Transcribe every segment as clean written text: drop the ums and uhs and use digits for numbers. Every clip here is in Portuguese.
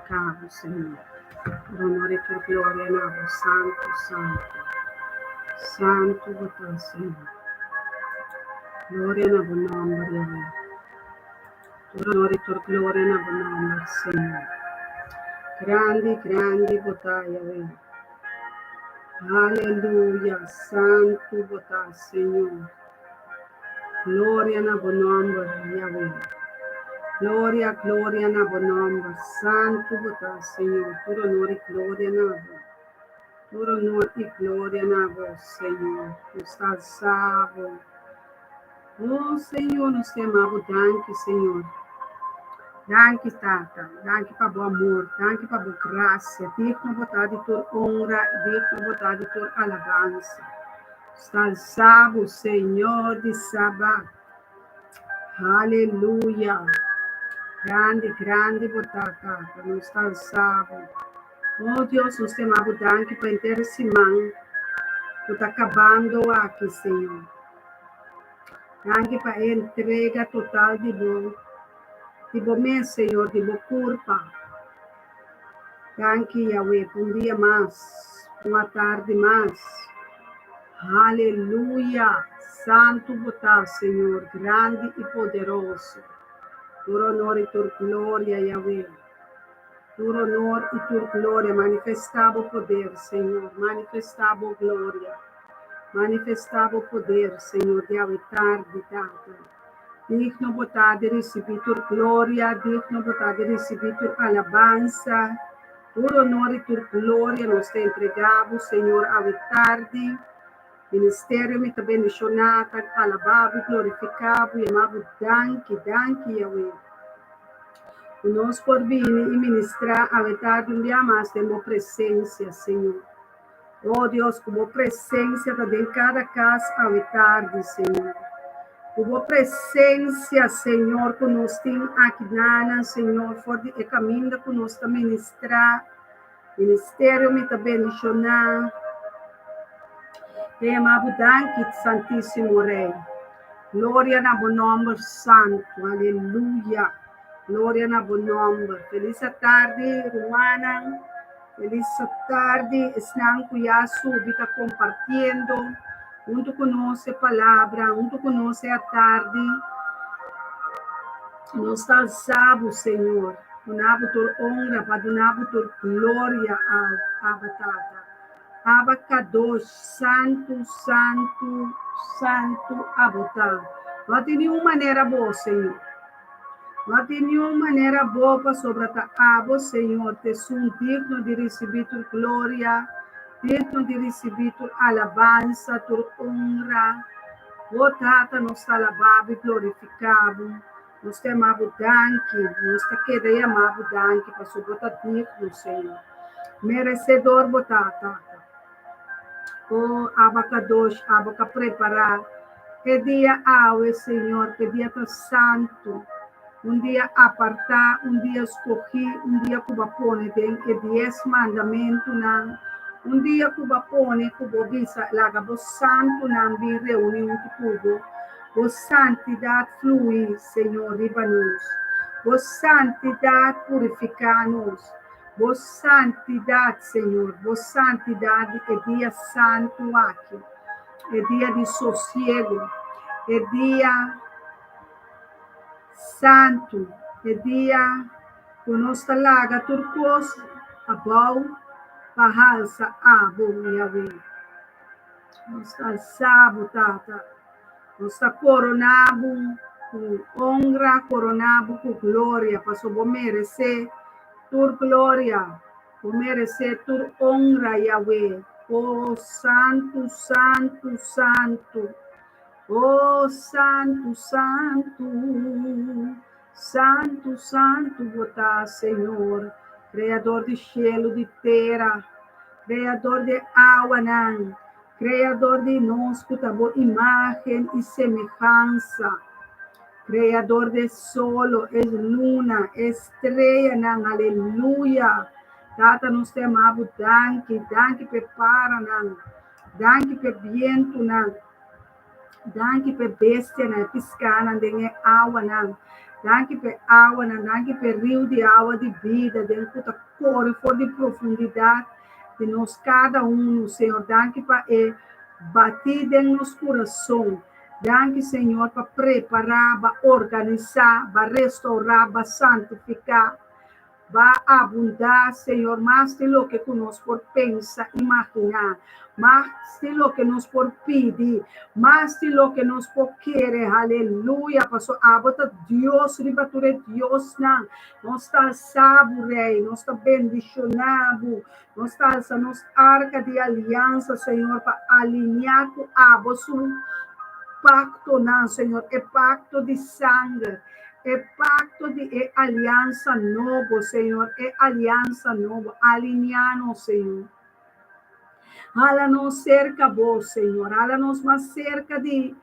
glorificado, Senhor. Por honor e por glória, nabo, santo, santo. Santo, botão, Senhor. Glória na bom nome, Yahweh. Por honor e por glória na bom nome, Senhor. Grande, grande, botão, Yahweh. Aleluia, santo, botão, Senhor. Glória na bom nome, Yahweh. Glória, glória na bom nome, santo, botão, Senhor. Por honor e glória na bom. Por honor e glória na voz, Senhor. Tu estás salvo. Oh, Senhor, nos te amamos. Danke, Senhor. Danke, Tata. Danke para o amor. Danke para a graça. Digno botar de tua honra. Digno botar de tua alabança. Estás salvo, Senhor de Sabá. Aleluia. Grande, grande botar, Tata. Nos estás salvo. Oh, Deus, nos te amamos. Danke para intercessão. Tu está acabando aqui, Senhor. Danke para a entrega total de bom Senhor, de boa culpa. Danke, Yahweh, por dia mais, por uma tarde mais. Aleluia. Santo botar, Senhor, grande e poderoso. Por honor e por glória, Yahweh. Por honor e por glória, manifestava o poder, Senhor. Manifestava a glória. Manifestava o poder, Senhor, de tarde, Tata. Digno botar de receber tua glória, digno botar de receber tua alabança. Por honor e por glória, nós te entregamos, Senhor, a tarde. Ministério me também mencionado, alabado, glorificado, e amado, danke, Yahweh. E nós por vir e ministrar a tarde um dia mais, temos presença, Senhor. Oh Deus, como presença de cada casa a tarde, Senhor. Como presença, Senhor, que nós temos aqui, Senhor, for de caminho que nós estamos ministrar. Ministério me também mencionar. Te amamos, danke, Santíssimo Rei. Glória na bom nome santo. Aleluia. Glória na bom nome. Feliz tarde, Romana. Feliz tarde, estão com Jesus, está compartilhando, junto conosco a palavra, junto conosco a tarde. Nós estamos salvos, Senhor. Donamos tua honra, para donamos tua glória a Batata. Abacadosh, santo, santo, santo, Abotá. Não tem nenhuma maneira boa, Senhor. Não tem nenhuma maneira boa sobre a abo, Senhor. Te sou digno de receber tua glória, digno de receber tua alabança, tua honra. O Tata nos alabado e glorificado. Nos te amado, danke. Nos te queremos amado, danke. Para sobre o digno, Senhor. Merecedor, Tata. Oh, abacadosh, abaca preparar. Que dia ao Senhor, que dia tão santo. Um dia apartar, um dia escolher, um dia que vai pôr dentro de 10 mandamentos, um dia que vai pôr, que vai visa, laga, o santo não vi reunião que tudo, o santidade flui, Senhor, riba-nos, o santidade purifica-nos, o santidade, Senhor, o santidade é dia santo aqui, é dia de sossego, é dia santo, é dia que nós talaga turcos, abaw, pahalsa, abo, Yahweh. Nós está sabo, Tata. Nós está coronado com honra, coronado com glória, para sobre merecer tua glória, por merecer tua honra, Yahweh. Oh, santo, santo, santo. Oh, santo, santo, santo, santo, botá, Senhor, Criador de cielo, de terra, Criador de água, não, Criador de nós, que tua imagem e semelhança, Criador de solo, es luna, estrela, não, aleluia, Tata, nos te amamos, danke, danke, prepara, não, danke, per viento, não, danke per bestia na piscana denge awa nang. Danke per água, danke per rio de água de vida, dentro da cor, for de profundidade de nós cada um, Senhor. Danke para batida em nosso coração. Danke, Senhor, para preparar, para organizar, para restaurar, para santificar. Va a abundar, Senhor, mais de lo que nós por pensar, imaginar, mais de lo que nós por pedir, mais de lo que nós por querer, aleluia, pastor, abota Deus, ribature Deus, não, nós está sábio, rei, nós está bendicionado, nós está essa nossa arca de aliança, Senhor, para alinhar com a vosso pacto, não, Senhor, é pacto de sangue, é pacto de aliança novo, Senhor, é aliança nova, alinhar-nos, Senhor. Hala-nos cerca, vós, Senhor, hala-nos mais cerca de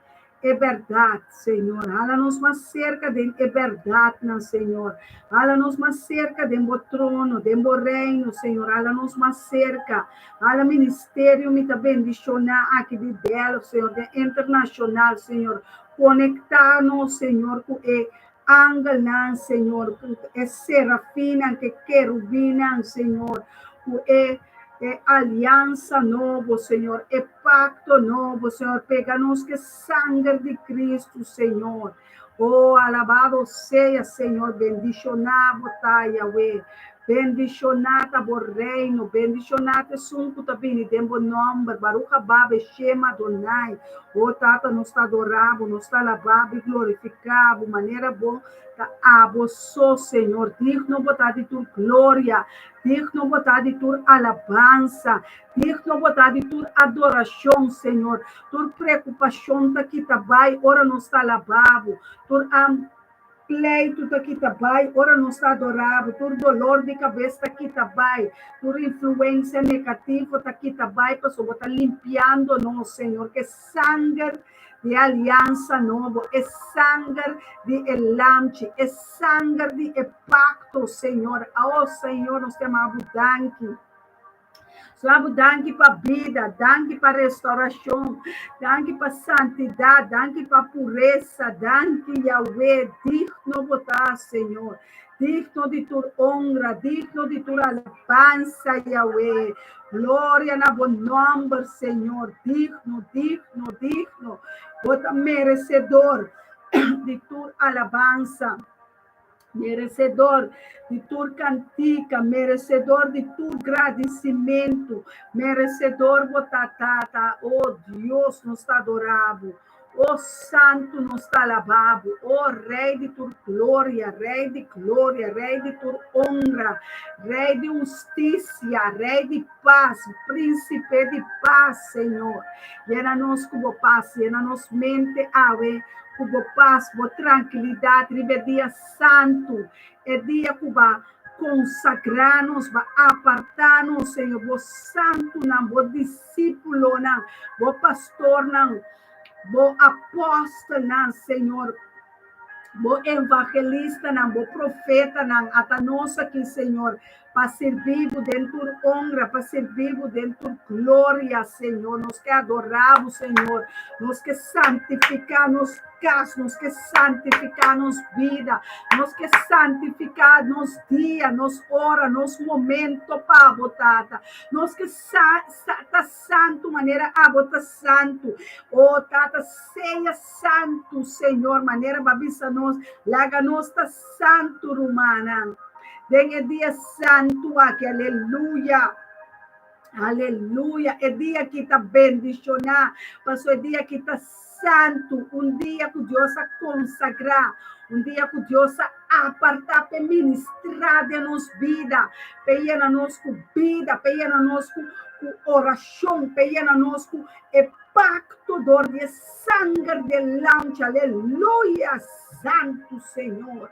verdade, Senhor, hala-nos mais cerca de verdade, não, Senhor, hala-nos mais cerca de meu trono, de meu reino, Senhor, hala-nos mais cerca, hala ministério, me está bendicionar aqui de dela, Senhor, de internacional, Senhor, conectar-nos, Senhor, com ângulo, Senhor, com serafina, que querubina, Senhor, com aliança novo, Senhor, é pacto novo, Senhor, pega-nos que sangue de Cristo, Senhor. Oh, alabado seja, Senhor, bendicionado, tá, Yahweh. Bendicionado o reino, bendicionado sunto tabini, tempo nome, Baruch haba Shem Adonai. Oh, Tata, nos está adorado, nos está lavado e glorificado, maneira boa, a você, Senhor, digno botar de tua glória, digno botar de tua alabança, digno botar de tua adoração, Senhor, tua preocupação daqui também, ora nos está lavado, tua pleito daqui também, ora não está adorável, todo dolor de cabeça daqui também, toda influência negativa daqui também, pessoal, está limpiando nós, Senhor, que sangue de aliança novo, é sangue de elamche, é sangue de pacto, Senhor. Oh, Senhor, nós te amamos, danke. Senhor, danke para vida, danke para restauração, danke para santidade, danke para pureza, danke, Yahweh, digno botar, Senhor, digno de tua honra, digno de tua alabança, Yahweh, glória na bom nome, Senhor, digno, digno, digno, bota merecedor de tua alabança, merecedor de tua cantica, merecedor de tu agradecimento, merecedor botatata, oh Deus nos está adorado, oh Santo nos está alabado, oh Rei de tua glória, Rei de glória, Rei de tua honra, Rei de justiça, Rei de paz, Príncipe de paz, Senhor, llena-nos com paz, llena-nos mente, ave, com paz, com tranquilidade, é dia santo, é dia que vai consagrar-nos, vai apartar-nos, Senhor, o santo, não, o discípulo, não, o pastor, não, o apóstolo, não, Senhor, o evangelista, não, o profeta, não, até nós aqui, Senhor, para servir dentro de honra, para servir dentro de glória, Senhor, nós que adoramos, Senhor, nós que santificamos casa, nós que santificamos vida, nós que santificamos dia, nos hora, nos momento para botar, nós que tá santo, maneira a botar santo, oh, tata, seja santo, Senhor, maneira babisa nós, laga nós tá santo, romana, dengue dia santo aqui, aleluia. Aleluia, é dia que está bendicionar, passou é dia que está santo, um dia que Deus a consagrar, um dia que Deus a apartar para ministrar de nos vida, para nos com vida, para nos com oração, para nos com pacto de sangue de lancha, aleluia, santo Senhor.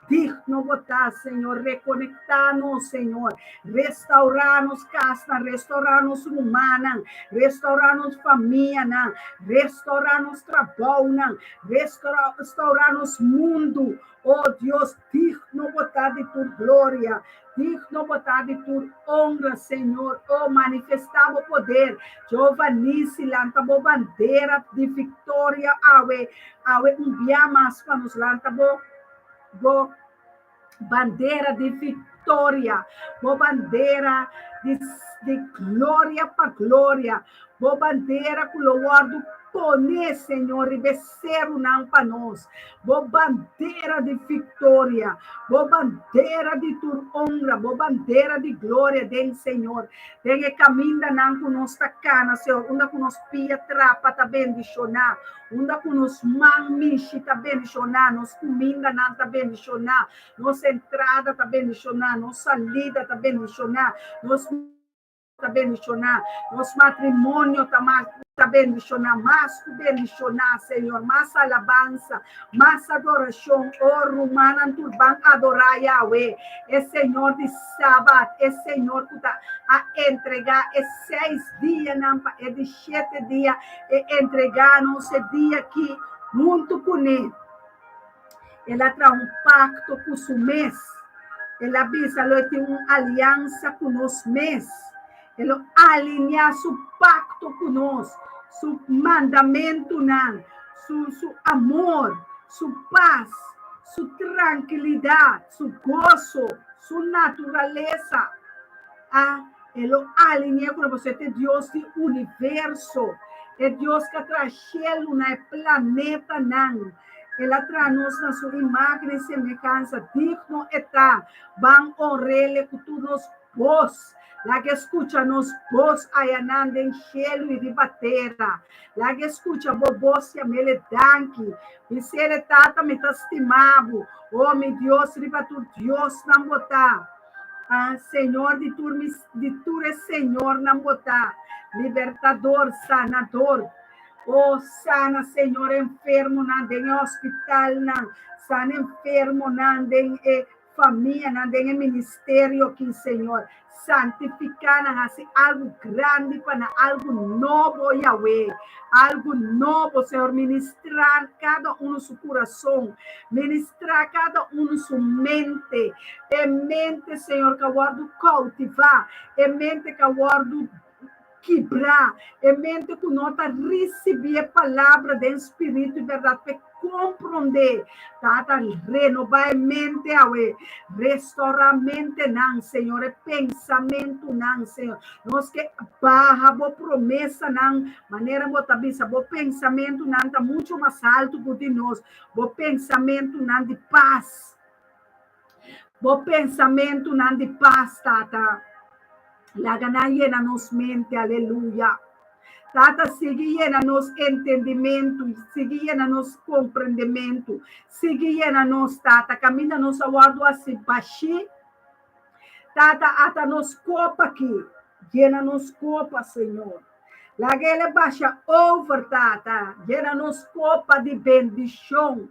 Digno botar, Senhor, reconectar-nos, Senhor, restaurar-nos casa, restaurar-nos humana, restaurar-nos família, restaurar-nos trabalho, restaurar-nos mundo. Oh Deus, digno botar de tua glória, digno botar de tua honra, Senhor. Oh, manifestar o poder. Jeová Nisi, lanta bo bandeira de vitória, awe, enviar mais para nos lanta bo Bo bandeira de vitória, bo bandeira de glória para glória, bo bandeira que o guardo pone, Senhor, e becer não para nós, bo bandeira de vitória, bo bandeira de tua honra, bo bandeira de glória del Senhor, tem caminho não com nossa cana, Senhor, onde com nos pia trapa tá bendicionar, onde com nos manmichi tá bendicionar, nos comida não tá bendicionar, nossa entrada está bendicionar, nossa salida está bendicionar, nosso está bendicionar, nosso matrimônio está bendicionar, mais que bendicionar, Senhor, mais alabança, mais adoração, oh, rumana, turban, adorar Yahweh, é Senhor de sábado, é Senhor que está a entregar, é 6 dias, não, é de 7 dias, é entregar nosso dia aqui, junto com Ele. Ela traz pacto com o mês. Ela avisa, ela tem uma aliança com os mês. Ela alinha seu pacto com nós, seu mandamento, seu amor, sua paz, sua tranquilidade, seu gozo, sua natureza. Ela alinha com você, é Deus do universo. É Deus que traz cielo no planeta, não. Ela traz na sua imagem e semelhança, digno está, van orele que tu nos voz, la que escucha nos voz ayanando en cielo y de batera, la que escucha voz y amele danki, mi sere tata me tastimabo, oh mi Dios, riba tu Dios nam botar. Senhor, de tu és Senhor, não botar, libertador, sanador, oh, sana, Senhor, enfermo, não tem hospital, não, sana, enfermo, não tem família, não tem ministério aqui, Senhor, santificar, não, assim, algo grande para algo novo, Yahweh, algo novo, Senhor, ministrar cada um no seu coração, ministrar cada um no sua mente, mente, Senhor, que eu guardo cultivar, mente que eu guardo quebrar, mente que não está receber a palavra do Espírito e verdade, para compreender, tá renovar a mente, restaurar a mente, não, Senhor, é pensamento, não, Senhor, nós que barra, boa promessa, não, maneira, boa tabisa, bom pensamento, não, está muito mais alto que de nós, bom pensamento, não, de paz, bom pensamento, não, de paz, tata. La ganaye na nos mente, aleluia. Tata, sigue na nos entendimento, sigue na nos compreendimento, sigue na nos, tata, camina nos aguardo assim, baixi, tata, ata nos copa aqui, llena nos copa, Senhor. La gele baixa over, tata, llena nos copa de bendição.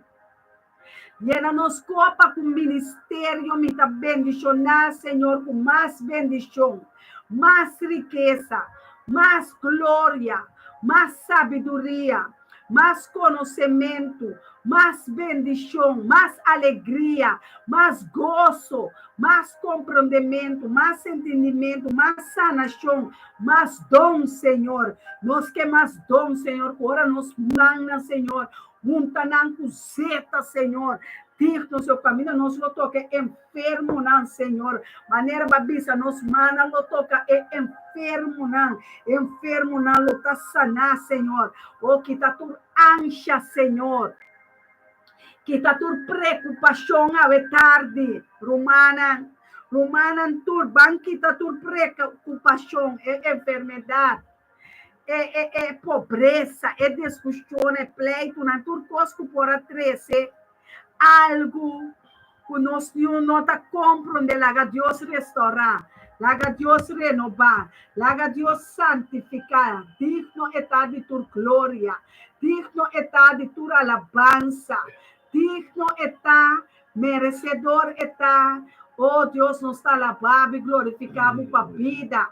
Llena nos copa com ministério, me está bendicionar, Senhor, com mais bendição, mais riqueza, mais glória, mais sabedoria, mais conhecimento, mais bendição, mais alegria, mais gozo, mais compreendimento, mais entendimento, mais sanação, mais dom, Senhor. Nós que mais dom, Senhor, agora nos manda, Senhor, Muntanan cuseta, Senhor. Tira no seu caminho, nós lo toca enfermo, não, Senhor. Maneira babisa, nos mana lo toca enfermo, não, lo tá sanar, Senhor. O que tá tu ansia, Senhor. Que tá tu preocupação a tarde, Romana, turban, que tá tu preocupação, enfermidade. É pobreza, é discussão, é pleito, na turcosco por a 13, algo que nós não está compreendendo, laga Deus restaurar, laga Deus renovar, laga Deus santificar, digno está de tua glória, digno está de tua alabanza, digno está, merecedor está, oh Deus, nos está alabado e glorificado para a vida,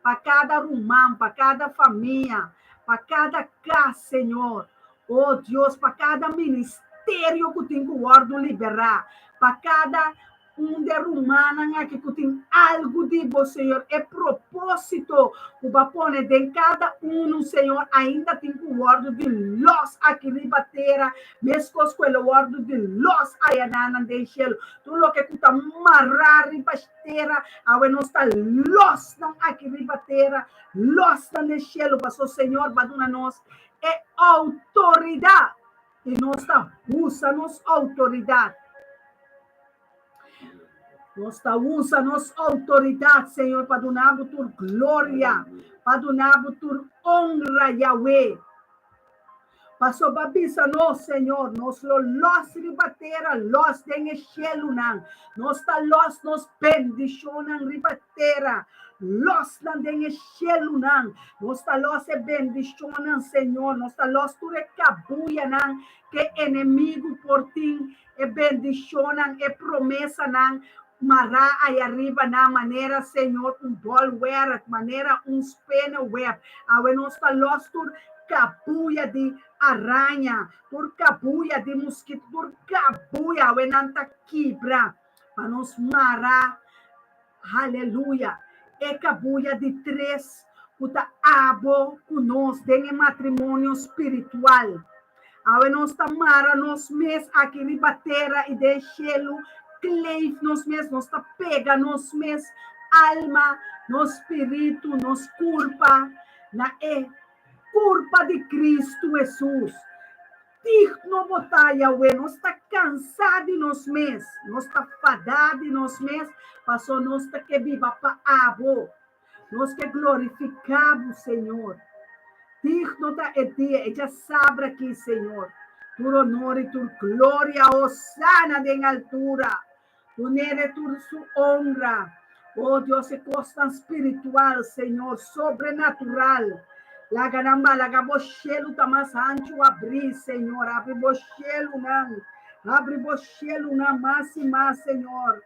para cada irmão, para cada família, para cada casa, Senhor. Oh, Deus, para cada ministério que tem que guardo liberar, para cada de humana que tem algo de você, Senhor, é propósito propósito que vai pôr em cada Senhor, ainda tem o guardo de los aqui ribatera, mesmo com o guardo de los ayanana de cielo, tudo lo que tu tá marrar ribatera, agora não está los não aqui ribatera, los não de cielo, passou Senhor, vai dar nós é autoridade, e nós usa-nos autoridade. Nós usa-nos autoridade, Senhor, para dar tua glória, para dar tua honra, Yahweh. Passou babisa nós, Senhor, nós los ribatera, los den cielo nan, nós nos bendicionan ribatera, los nan den cielo nan, nós los bendicionan, Senhor, nós los tu recabuia nan, que inimigo por ti, e bendicionan, e promessa nan, mará aí arriba na maneira, Senhor, bolware, maneira spene web, awe nós los tu cabuia de aranha, por cabuia de mosquito, por cabuia, wenanta quebra, para nos marar, aleluia, e cabuia de 3, puta abo conosco, tem matrimônio espiritual, awe nos tamara nos mes aqui ribatera e de cielo, cleif nos mes, nos ta pega nos mes, alma, nos espírito, nos culpa, na culpa de Cristo Jesus. Digno botar, Yahweh, nós está cansado de nos mês, nós está fadado de nos mês, passou nós está que viva para abo, nós que glorificamos, Senhor. Digno da dia, e já sabe aqui, Senhor, por honor e por glória, osana em altura, por nele por sua honra, oh Deus, é costa espiritual, Senhor, sobrenatural. La ganamba, la gabochelo tamas ancho abrir, Senhor, abre bochelo não mais e mais, Senhor.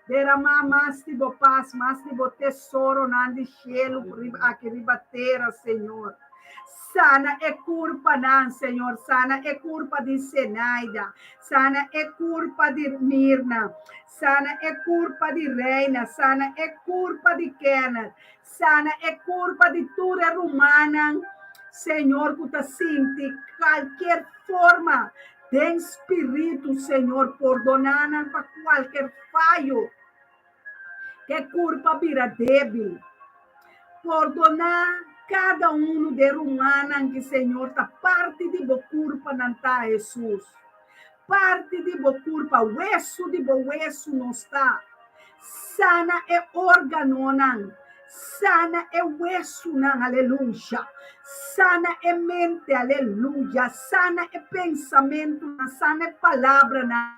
Derramar mais de bo paz, mais de bo tesouro, não de cielo, aqui ribatera, Senhor. Sana é culpa não, Senhor, sana é culpa de Zenaida, sana é culpa de Mirna, sana é culpa de Reina, sana é culpa de Kenneth, sana é culpa de toda romana, Senhor, que te sente qualquer forma de espírito, Senhor, perdonando para qualquer falho, que culpa vira débil, perdonar cada de rumana que Senhor está parte de bo culpa não está Jesus, parte de bo culpa, hueso de bo hueso não está, sana é órgano não, sana é hueso não, aleluia, sana é mente, aleluia, sana é pensamento, sana é palavra não,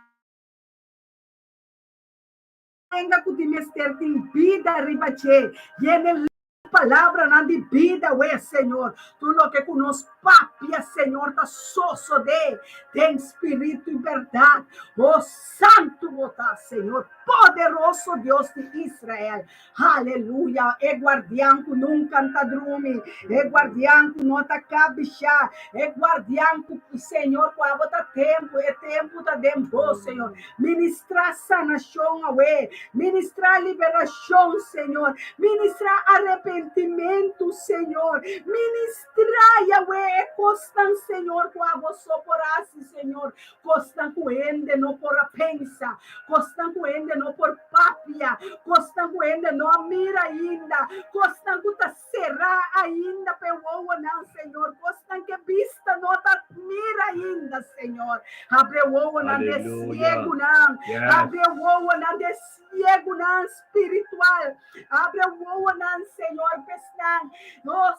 tenga que te mester em vida ribache, e palavra na de vida, ué, Senhor. Tu lo que conosco, papia, Senhor, tá soço de, tem espírito e verdade. O santo botar, Senhor, poderoso Deus de Israel. Aleluia. É guardião que nunca tá drume. É guardião que não tá cabichá. É guardião que, Senhor, que a tempo. É tempo da tempo, Senhor. Ministrar sanação, ué. Ministrar liberação, Senhor. Ministrar arrependimento, Senhor. Ministrar, Yahweh, costan, Senhor, com a vossa soporasse, Senhor. Costan coende, não por a pensa. Costan coende, não por papia. Costan coende, não mira ainda. Costan que tá será ainda, pelo não, Senhor. Costan que vista não tá mira ainda, Senhor. Abre o olho não de cego, não. Abre o olho não de cego, não, espiritual. Abre o olho não, Senhor, pesnan. Oh,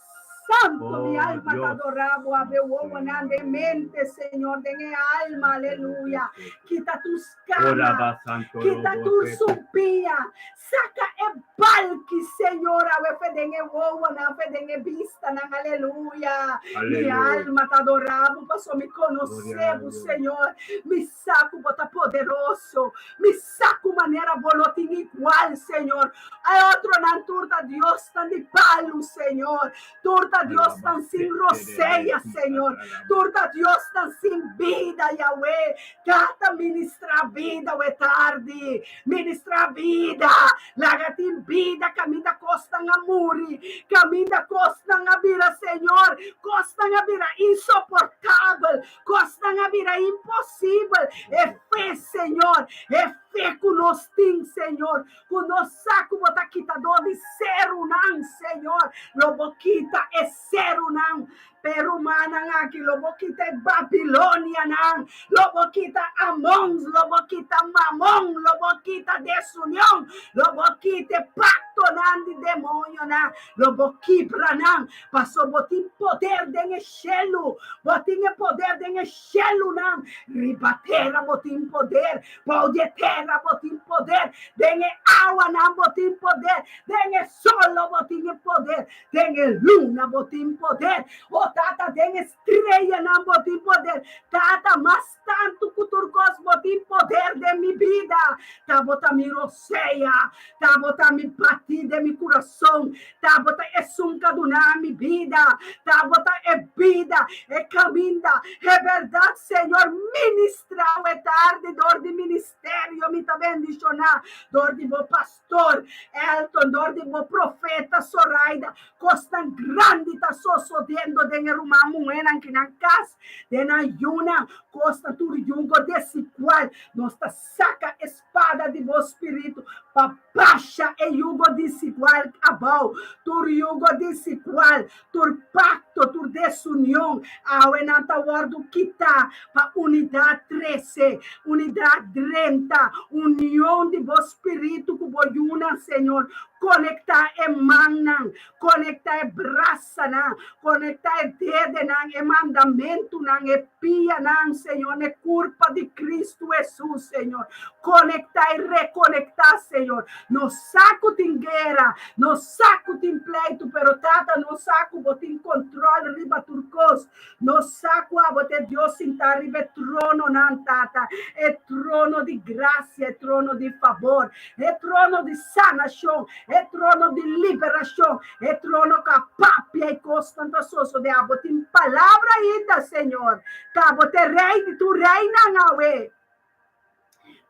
santo, mi alma te adoramos. Abre o olho não de mente, Senhor, de minha alma, aleluia. Quita tus camas, quita tu supia. Saca e balque, Senhor, abre fedenge o olho não, fedenge vista, não, aleluia. Mi alma te adoramos, passou me conhecemos, Senhor. Me saco, bota poderoso. Me saco maneira bolotinha igual, Senhor. Aí outro não turta Deus tan de palo, Senhor. Turta Deus tan sin roceia, Senhor. Turta Deus tan sin vida, Yahweh. Cata ministrar vida, é tarde. Ministrar vida. Lagatim vida, caminha costa na muri, caminha costa na vira, Senhor, costa na vira insuportável, costa na vira impossível, é fé, Senhor, é fé que nós temos, Senhor, que nós saco botar quitador de ser unão, Senhor, lobo quita é ser unão, Perumana aqui, lobo quita é Babilônia, não, lobo quita Amon, lobo quita Mamon, lobo quita desunião, lobo quita pacto não de demônio, não, lobo quibra não, passou botim poder de chelo, botim poder de chelo não, ribatera botim poder, pode terra botim poder, dengue água não botim poder, dengue solo botim poder, dengue luna botim poder, o tata dengue estrela não botim poder, tata mas tanto que turcos botim poder de minha vida, tá bota mi roceia, tá bota mi pati de mi coração, tá bota é sunca do na minha vida, tá bota é vida, é caminha, é verdade, Senhor, ministrar é tarde, dor de ministério, me tá bendicionar, dor de bo pastor, Elton, dor de bo profeta, Soraida, costa grande tá sosodendo de rumah muenan que na casa, de na yuna, costa turjungo desse qual, nós tá saca espada de bo espírito, papasha e yugo desigual, abau, tur yugo desigual, tur pacto, tur desunião, awenanta wardo kita, pa unidade 13, unidade 30, união de bo espírito, com bo yuna, Senhor, conectar é manan, conectar é braça, não, conectar é dedo, não, é mandamento, não, é pia, não, Senhor, é culpa de Cristo Jesus, Senhor, conectar e reconectar, Senhor, no saco tem guerra, no saco tem pleito, pero tata, no saco botem controle, riba turcos, no saco a bote Deus sentar, riba trono, não, tata, é trono de graça, é trono de favor, é trono de sanação, é trono de liberação, é trono que a papia e constante sosso de abo, tem palavra ainda, Senhor, tá, bote rei de tu reina, não é,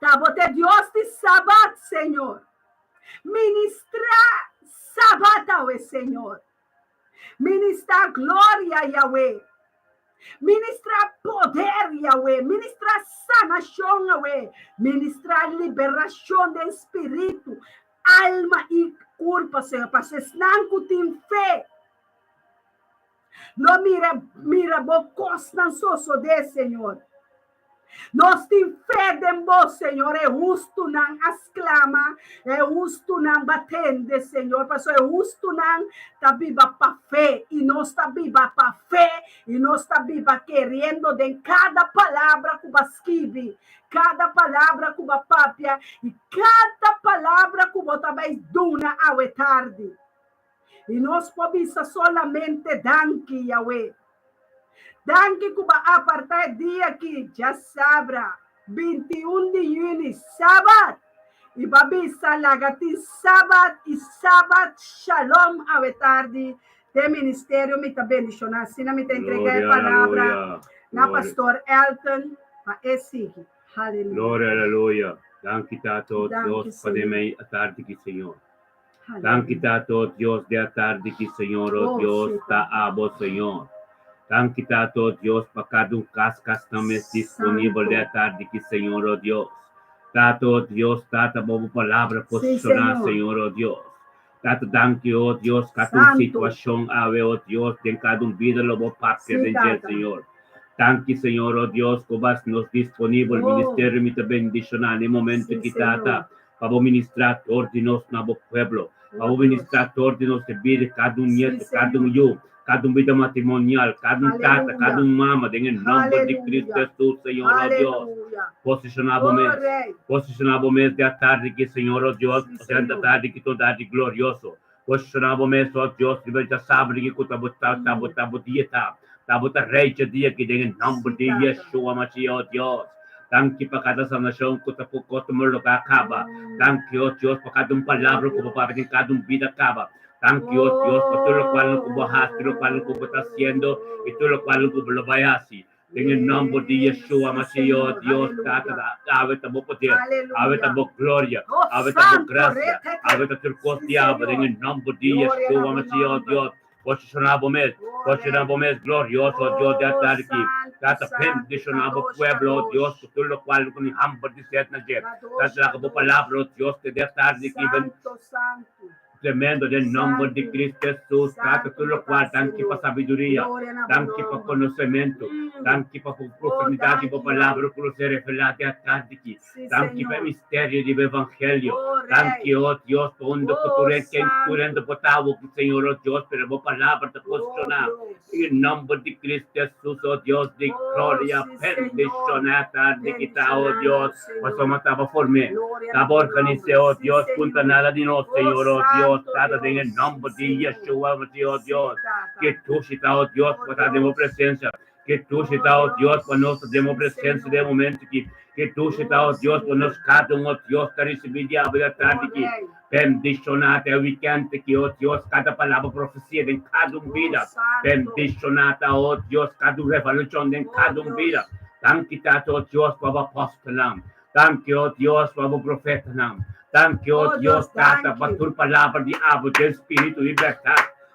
tá, bote Deus de sabat, Senhor, ministrar sabat, Yahweh, Senhor, ministrar glória, Yahweh, ministrar poder, Yahweh, ministrar sanação, Yahweh, ministrar liberação de espírito, alma e corpo, Senhor, para ser não tem fé. Não mira bocos não sosso de, Senhor. Nós temos fé de vós, Senhor, é justo não exclama, é justo não batende, Senhor, porque é justo não está viva para fé, e nós está viva para fé, e nós está viva querendo de cada palavra que você escreve, cada palavra que você papia, e cada palavra que você vai duna ao tarde. E nós podemos solamente danke, Yahweh. Danke que a partir dia que já sabra 21 de junho, sábado, e babi salagati sábado e sábado shalom à tarde de ministério me também bendicionar, assim me te entreguei a palavra na pastor Elton para esse. Aleluia. Glória, aleluia. Danke tato Deus para mim a tarde que Senhor. Danke tato Deus de a tarde que Senhor, oh Deus tá abo Senhor. Danke tato Deus para cada cascas também disponível de a tarde que Senhor, oh Deus. Tato Deus, tata boa palavra posicionar, Senhor, oh Deus. Tato danke, oh Deus, cada situação, oh Deus, tem cada vida, lobo papia de Senhor. Danke, Senhor, oh Deus, que vas nos disponível, ministério me te bendicionar, no momento que tata, para ministrar todos nós na pueblo, para ministrar todos nós de vida, cada nieto, cada eu, cada vida matrimonial, cada tata, cada mama, em nome de Cristo Jesus, Senhor, oh Deus. Posicionamos de a tarde que, Senhor, oh Deus, da tarde que toda tarde glorioso. Posicionamos, oh Deus, que já sabe que tabu dieta, tabu rei dia que em nome de Yeshua Mashiach, oh Deus. Danke para cada sanação que tapu costumelo acaba. Danke, oh Deus, para cada palavra que para cada vida acaba. Danke, oh Deus, por tudo o qual que você está haciendo e tudo o qual que lo vai fazer. En el nombre de Yeshua, Mashiach, Señor, Dios, aleluya. Tata, ave tu poder, Aleluya. ave tu gloria, Oh, ave tu santo, gracia, retete. ave tu Sí, costiaba, en Señor. el nombre de Gloria Yeshua, a tu Mashiach, nombre. Dios, posicionamos mes, posicionamos mes glorioso, Dios de atar aquí, Tata, bendicionamos pueblo, Dios, por todo lo cual con el hambre de ser nacer, Tata, la como palabra, Dios, te de atar aquí, Santo, santo. tremendo del nombre de Cristo Jesús, Tata, todo lo cual, tanque para sabiduría, tanque para conocimiento, tanque para profundidad y para palabra, por ser revelado a tanque, tanque para misterio del evangelio, tanque, oh Dios, por un doctor que incurrendo por tavo, Señor, oh Dios, pero por palabra te posicionar, en el nombre de Cristo Jesús, oh Dios, de gloria, bendicionada, de quitar, oh Dios, pasamos a formar, estaba organizado, oh Dios, punta nada de nosotros, Señor, oh Dios, Tata, en el nombre de Yeshua, oh Dios, que tú, oh Dios, para demos presencia, que tú, oh Dios, para nos demos presencia de momento que tú, oh Dios, para nos cada uno, oh Dios, te recibir a vida tarde que bendicionate el weekend que, oh Dios, cada palabra profecía en cada vida, bendicionate, oh Dios, cada revelación en cada vida, tanque, oh Dios, para apóstolam, tanque, oh Dios, para profeta, tanque, oh Dios, Tata, para tu palabra de abo, de espíritu de libertad.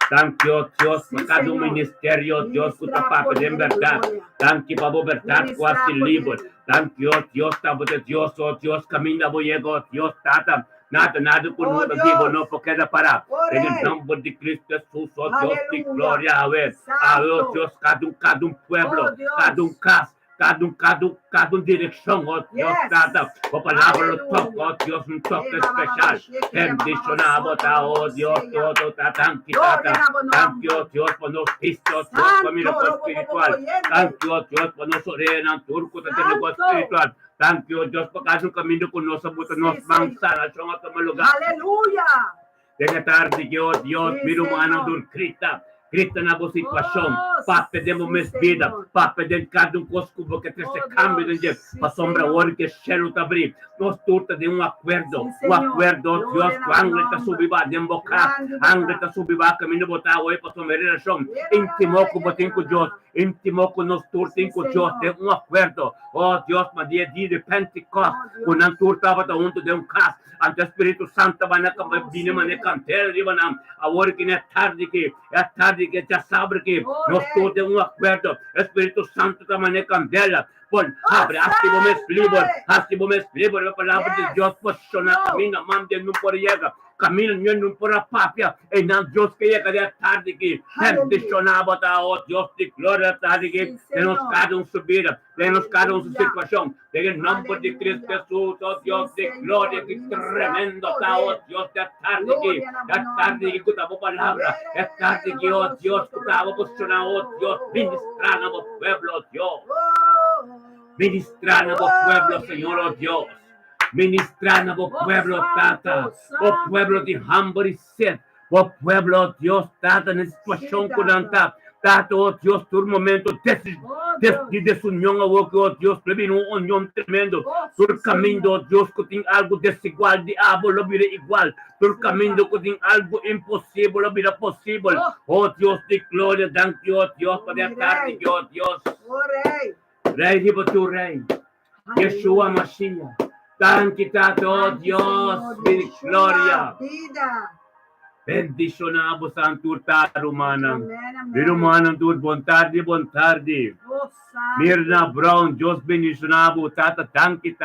Tanque, oh Dios, para cada ministerio, Dios, tu papá de verdad. Tanque para libertad, quase livre. Tanque, oh Dios, Tata, de Dios, oh Dios, camina, voy a Dios, Tata. Nada con nosotros vivo, no porque parar. En el nombre de Cristo Jesús, oh Dios, de gloria, a ver, oh Dios, cada un pueblo, cada un casa. Cada dirección, oh Dios, Tata, por palabra lo toco, oh Dios, un toque especial, bendicionado, oh Dios, todo, tanque, oh Dios, por nos pistos, Dios, familia espiritual, tanque, oh Dios, por nos ordenan, turco, tenemos espiritual, tanque, oh Dios, por cada un camino con nosotros, nos manzana, son a tomar lugar. Aleluya. De la tarde, oh Dios, mi humano, Cristo na boa situação, para pedemos mais vida, para pedir cada um cosco que tem esse cambio de dia, para sombra hora que cheiro está abrir, nós turta de acordo, Deus, angle está subindo, de boca, angle está subindo, caminho botar hoje para sua relação, intimou com botem com Deus, intimou com nós turta com Deus, de acordo, oh Deus, mas dia de Pentecoste, quando a turta estava junto de casa, ante o Espírito Santo vai na cabine, mas na cantera, a hora que é tarde que já sabe que nós todos temos acordo, o Espírito Santo está na candela, bom, abre, assim vamos livre, a palavra de Deus posiciona, caminha, mande não por chega, caminha não por a papia, e não Deus que chega de tarde que bendicionava o Deus de glória tarde que temos cada um subir, temos cada um situação, em nome de Cristo Jesus, o Deus de glória que tremendo está o Deus de tarde que escutava a palavra, é tarde que o Deus escutava posicionar o Deus ministrar no pueblo, Deus. Ministrar no pueblo, Señor, oh Dios. Ministrar no pueblo, Tata. O pueblo de hambre y sed. O pueblo, Dios, Tata, en situación con anta. Tata, oh Dios, todo momento de desunión, oh Dios, previno una unión tremendo. Todo camino, oh Dios, que tiene algo desigual, diablo, lo mire igual. Todo camino que tiene algo imposible, lo mire posible. Oh Dios de gloria, thank you, oh Dios, para tarde, oh Dios. Rey, vivo tu Rey, Yeshua Mashiach, santificado, oh Dios, mi gloria. Bendicionamos a turtar humana, humana tur bom tarde. Mirna Brown, Deus bendicionamos, Tata, tanque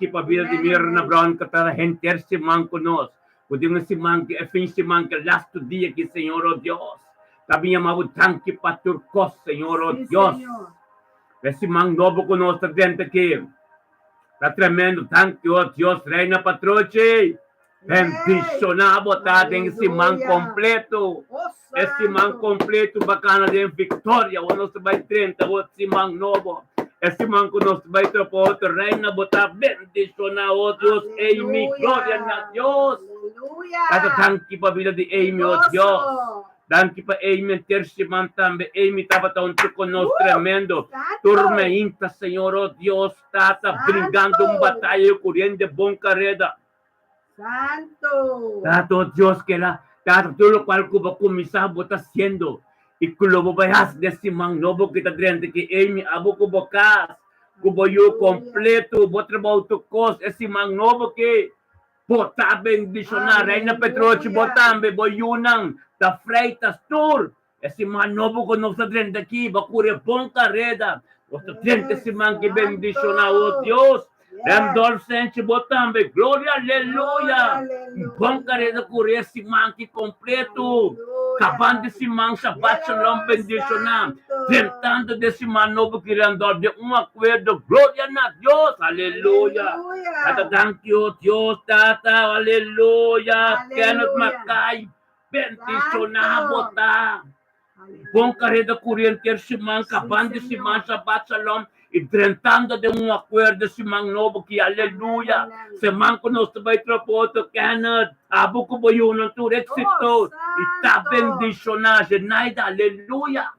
para vida de Mirna Brown, que está gente man conosco, podemos se man que é fim de semana que last dia que Senhor, oh Deus, também amamos tanque para turcos, Senhor, oh Deus. Esse man novo conosco dentro aqui. Está tremendo. Thank you, oh Deus. Reina Patroci. Bendicionado, tá? Tem esse man completo. Esse man completo, bacana de vitória. O nosso vai 30, o esse man novo. Esse man conosco vai trocar outro. Reina, botar bendicionado, oh Deus. Amy, glória a Deus. Aleluia. Thank you para a vida de Amy, oh Deus. Danke para Amy ter-se também. Amy estava tão conosco tremendo. Tormenta, Senhor, oh Deus, Tata, brigando batalha, correndo de bom carreira. Santo. Tato, Deus, que lá, Tata, tudo o qual Cuba começar a botar sendo. Ikulobo bayas desse mang nobo kita drente que emi abo ko bokas. Kuboyo completo, botrabaho to kos, esse mang nobo que bota bendicionar, Reina Petroci, botambe, boyunang, da Freitas Tour, esse man nobo ko no sa drente aqui, bakure bom carreda, o sa drente esse man que bendicionar, oh Deus, Ramdor Sente botambe, glória, aleluia, bom carreda cure esse man que completo, acabando esse man, Shabbat Shalom, bendicionar, tentando desse man novo que andou de acordo, glória a Deus, aleluia. Tata, thank you, Deus, Tata, aleluia. Kenneth Mackay, bendicionar, botar. Bom carrega corrente, esse man, acabando esse man, Shabbat Shalom, e tentando de acordo esse man novo que, aleluia. Se man conosco vai tropoto, Kenneth, abo ko ba yun ang turet sito, ita bendicionar, naida, aleluia.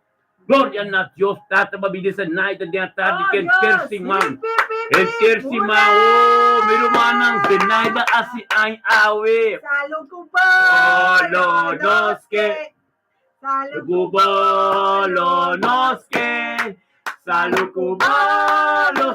Glória a Deus, Tata, mabili sa naida di ang tarde, ken tersimang. En tersimang, oh, mirumanang, naida asi ay awe. Salukubalo, noske. Salukubalo, noske. Salukubalo.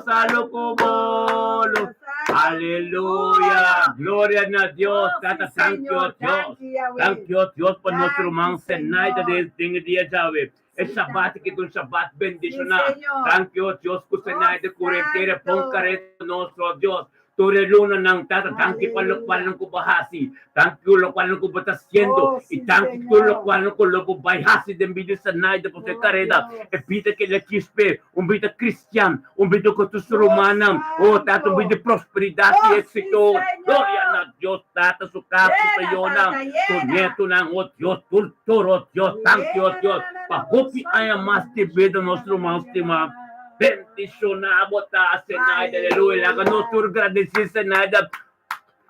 Aleluya, gloria a Dios, Tata, thank you, Dios. Thank you, Dios, por nuestro man, naida de dia Yahweh. Es Shabbat que tu Shabbat bendicionar. Thank you, Dios, que usted naida cuarentena, pon careta nuestro Dios. Tore luna ng Tata, thank you por lo cual no kubahasi. Thank you lo cual no kubatasyendo. Y thank you lo cual no kubayhasi de envidia sa naida po sa kareda. E pita que le quispe, vida cristian, vida con tus romanam. Oh, Tata, vida prosperidad y éxito. Gloria a Dios, Tata, su caso sa iyo na. Tu neto ng, oh Dios, tulturo, Dios, thank you, Dios. Pahupi ay mas tibida nuestro mga estima. Bendicionado ta Senaida, aleluia. Laga nosso agradecer Senaida.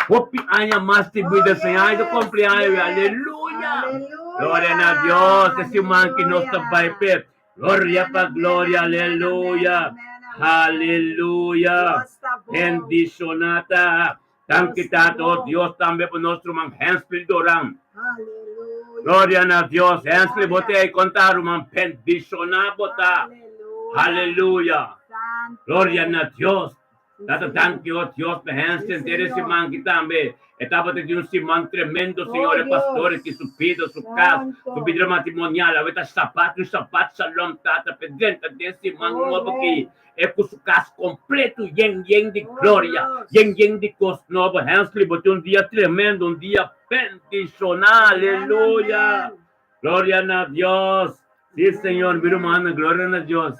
Hopi anya mas tibida Senaida, cumpleaños, aleluia. Glória a Deus, esse man que nos vai per. Glória para glória, aleluia. Aleluia. Bendicionata. Thank you, Tato. Deus também por nosso man Hansel Doram. Glória a Deus. Hansel, botei contar man bendicionado ta. Aleluya. Gloria a Dios. Tata, thank you, Dios, por Hansen, ese man que también estaba teniendo un simán tremendo, señores pastores, que su vida, su casa, su vida matrimonial, ahorita Shabbat, Shalom, Tata, pendiente de ese man nuevo que es con su casa completo, yen de gloria, yen de cosas nuevas. Hansen, boté un día tremendo, un día bendicional, aleluya. Gloria a Dios. Sí, Señor, mi hermana, gloria a Dios.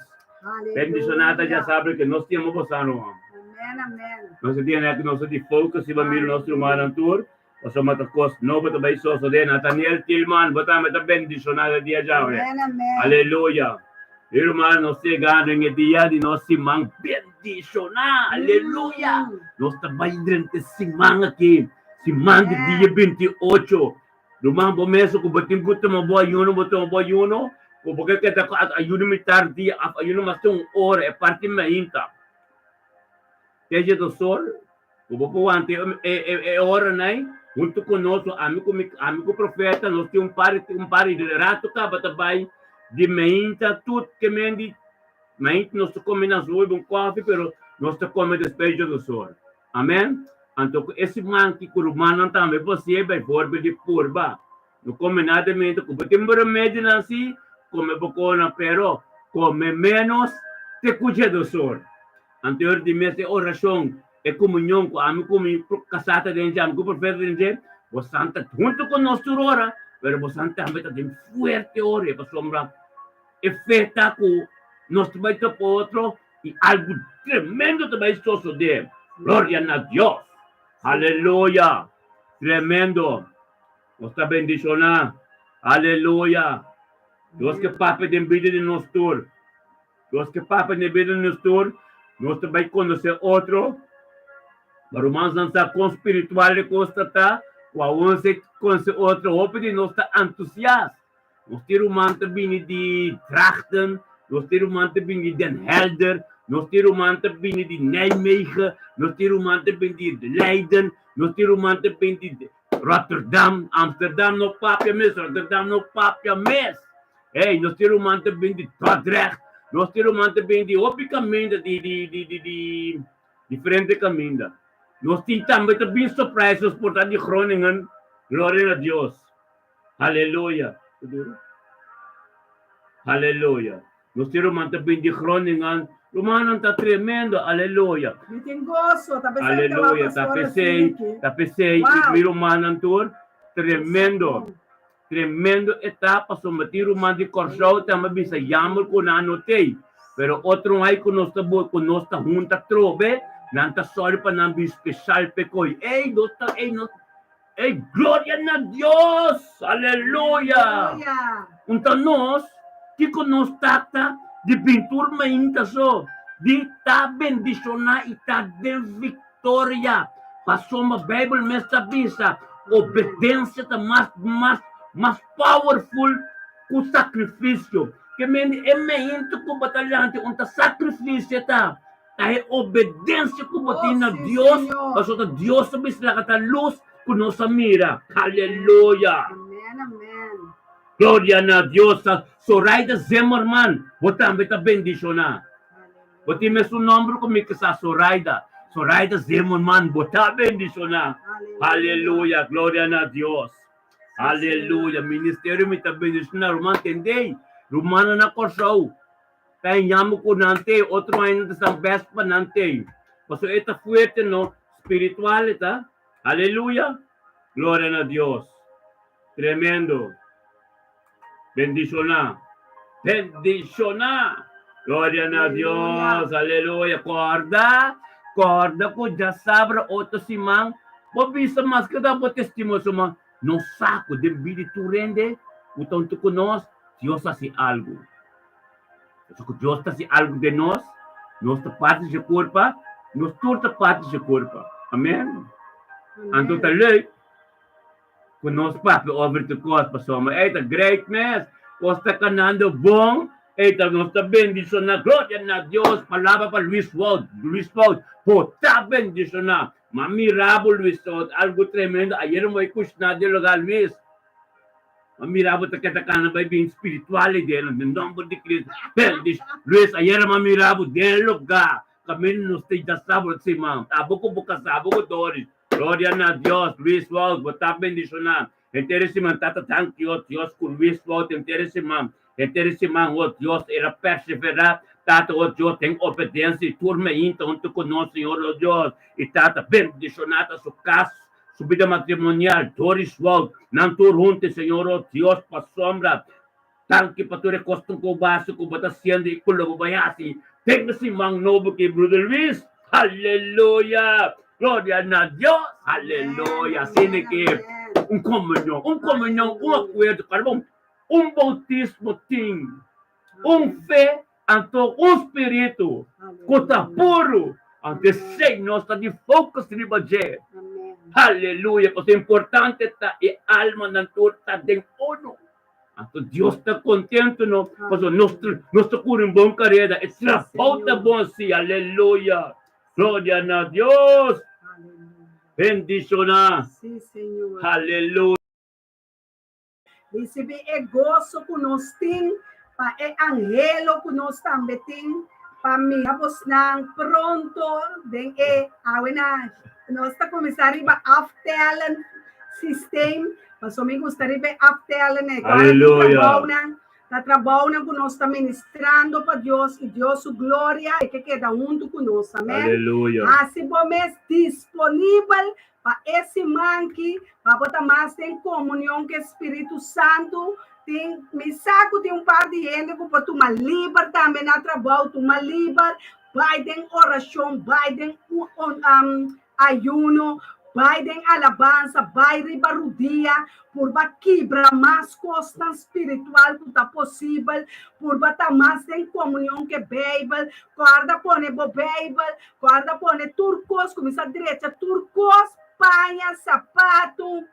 Bendicionada, já sabe que nós temos gostado. Amém, amém. Nós temos que nós de focus se vamos no nosso irmão tour. Nós somos todos novos também só de Nathaniel Tillman, botamos a bendicionada dia já. Amém, amém. Aleluia. Irmão, nós chegando em dia de nosso irmão bendicionar. Aleluia. Nós também durante semana aqui, semana de dia 28. Rumah bomeso ko batin ko to maboyuno porque que ta ayuno mi tarde ayuno mas um hora é parte mainta teje do sol o bopo ante é hora nai junto conosco amigo profeta nós tem um par de rato cá batabai de mainta tudo que mendi mainta nós come nas ruas um café pero nós come despejo do sol amém. Então, esse man que curumano também você vai for de curva. Não come nada mesmo, como tem remédio assim, come bocona, pero come menos, te cuida do sol. Anterior de mês de oração e comunhão com amigo casata de amigo profeta de você santa junto com nosso ora, pero você santa também tem forte ora para sombra. Efeita com nós vai ter outro e algo tremendo também só suceder. Glória a Deus. Aleluya, tremendo. Nos está bendicionando. Aleluya. Dios que papa de vida de nosotros. Dios que papa de vida de nosotros. Nos va a conocer otro. Pero más no está con espiritual de constatar. Cuando se conoce otro, opede no está entusiasta. Nos tiene un manto bini de Trachten. Nos tiene un manto bini de Den Helder. Nos tiene un manto bini de Nijmegen. Nos tiene un manto bini de Leiden. Nos tiene un manto bini de Rotterdam. Amsterdam no papia mes. Rotterdam no papia mes. Ei, nós temos uma também de Todrecht. Nós temos uma também de outro caminho, de diferente caminho. Nós temos também surpresas por estar de Groningen. Glória a Deus. Aleluia. Aleluia. Nós temos uma também de Groningen. Romano está tremendo. Aleluia. Aleluia. Tapesei. E Romano tour. Tremendo. Tremendo etapa. Somati Romano de Corsau. Tama bisa yamul ko na anotei. Pero outro aí que nós está junta trobe. Nanta sorry pa nang especial pe koy. Ei, nota, ei, glória a Deus! Aleluia! Então nós, que nós tata de pintura mainta só, de tá bendicionar e tá de vitória. Passou uma Bíblia nessa bisa, obediência tá mais powerful que o sacrifício. Que é mainto com batalhante, onde sacrifício tá. Dahil obediência ko pati na Diyos, pasok na Diyos sa bisla kata luz kuno sa mira. Hallelujah. Amen, amen. Gloria na Diyos sa Zoraida Zimmerman. Botam beta bendisyon na. Boti me su nombre ko mi kasa Zoraida. Zoraida Zimmerman. Bota bendisyon na. Hallelujah. Gloria na Diyos. Hallelujah. Ministerio mi ta bendisyon na. Roman tendei. Romana na Corsau. Kaya llamo ko nante, otro año de San Vespa nante. Paso esta fuerte, no, espiritual, esta. Aleluya. Gloria a Dios. Tremendo. Bendiciona. Bendiciona. Gloria a Dios. Aleluya. Corda ko ya sabra otro simang. Pobisa mas que dá po testimonio sumang. No saco de vida tu rende. Utang tu conos. Dios hace algo. Dios está haciendo algo de nós, nossa parte de corpo, nossa parte de corpo. Amém? Então, tá lei, com nosso papo, over the cost, passou, eita, great mess, costa canando bom, eita, nossa bendição na glória na Deus, palavra para Luis Wald, pota bendição na, mamirabo Luis Wald, algo tremendo, ayer mo ikusna de lugar Luis, mamirabo ta katakana ba bem espiritual dele, no nome de Cristo. Luis, ayer mamirabo dele lugar. Kami nos te da sabo si mam. Abo ko bukas abo ko dori. Gloria a Dios, Luis Wald, bota bendicionar. Interessante, tata thank you, Dios con Luis Wald, interessante, oh Dios, era perseverar, tata, oh Dios, tem obediência, turma então, tu conosco, Senhor, oh Dios, e tata bendicionada su casa. Subida matrimonial, Doris Wald, Nanturunte, Senhor, oh Deus, pa sombra, tanque para tu recostar com o baixo, com o batacendo e com o bayasi. Tem si mang novo que Brother Luis, aleluia, glória a Deus, aleluia, assim que comunhão, acordo, carvão, bautismo tem, fé, então espírito, cota puro, ante sei, nós está de foco se libaje. Aleluia, porque é importante tá e alma na torta de uno. Então Deus está contente no, porque nós curem bom carreira, é a pauta bom sim, aleluia, glória a Deus, bendicionar, sim, Senhor, aleluia. Receber é gozo que nós temos, é angelo que nós também temos, para mim, nós pronto, de nós está começando a aftellen sistema, mas eu gostaria de aftellen, aleluia. Está trabalhando com nós, está ministrando para Deus, e Deus sua glória, e que queda junto conosco, amém? Aleluia. Assim, vamos disponível para esse manque, para botar mais em comunhão com o Espírito Santo, tem, me saco de par de gente que pode tomar livre também na trabalho, tomar livre, vai ter oração, vai ter ayuno, vai ter alabança, vai ribarudia, por quebrar mais costas espiritual que está possível, por estar mais em comunhão com a Bíblia, guarda põe a Bíblia, guarda põe turcos, começa a direita, turcos, panha, sapato,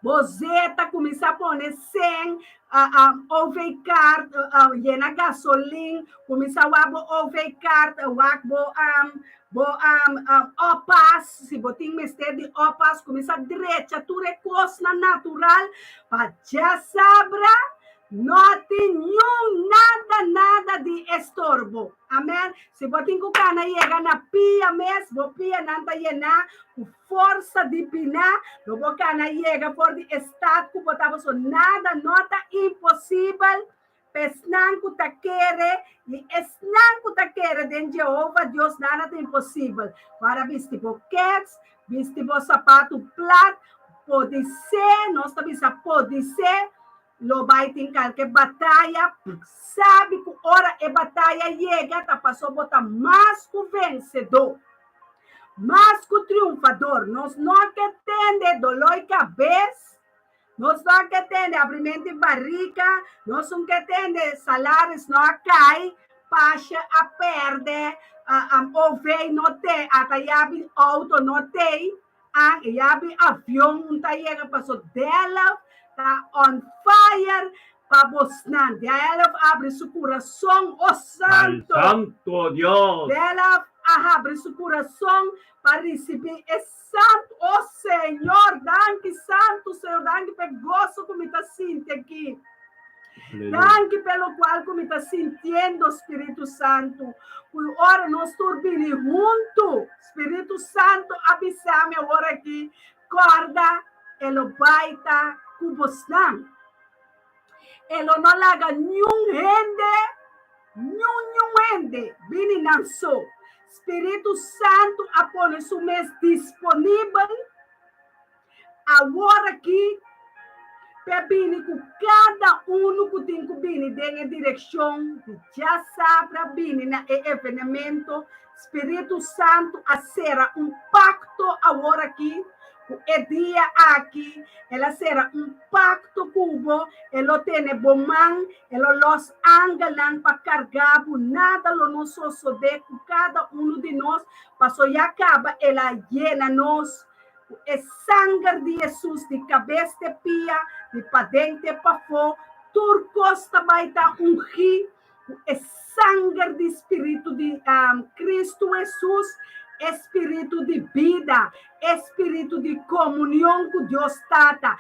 bozeta, começa a pôr 100, overcard, llena gasolina, começa a overcard, opas, se botin mestre de opas, começa a direita, tu recurso na natural, para já sabra, Não tem nada de estorbo. Amém? Se você não cana chega na pia mesmo, vou pia não está llena, com força de pinar, não vou cana chega por de estado, que botava só nada, não está impossível. Pesnanco ta quere, e esnanco ta quere, de Jeová, Deus nada é impossível. Para vestir boquetes, vestir sapato plat, pode ser, nós também pode ser, lo vai ter qualquer batalha, sabe que hora a batalha chega, tá passou botar mais que vencedor, mais que triunfador. Nós não que tende dolor e cabeça, nós não que tende abrimento de barriga, nós não que tende salários não cai, paixa a perde, ouvei não tem, até yabi auto não tem, yabi avião não tá chega, passou dela, tá on fire, para Bosnan. Ela abre seu coração, oh Santo. Al Santo Dios. Ela abre seu coração para receber esse Santo, oh Senhor. Danke, Santo Senhor. Danke pelo gosto que me está sentindo aqui. Danke pelo qual que me está sentindo, Espírito Santo. Por hora nós turbine junto. Espírito Santo, avisame agora aqui. Corda, ele vai estar com Bosnan. Ele não larga nenhum rende, vini não só. Espírito Santo apone seu mês disponível, agora aqui, pebini com cada um que tem que vir na direção, já sabe, vir na evento, Espírito Santo a será pacto agora aqui, o dia aqui, ela será pacto cubo, ela tem bom man, ela los angelan para carregar, nada lo nos sode com cada de nós, passou já acaba, ela llena nós, o sangue de Jesus, de cabeça de pia, de padente para fora, turcos também está ungir, o sangue de Espírito de Cristo Jesus, espírito de vida, espírito de comunhão com Deus Tata,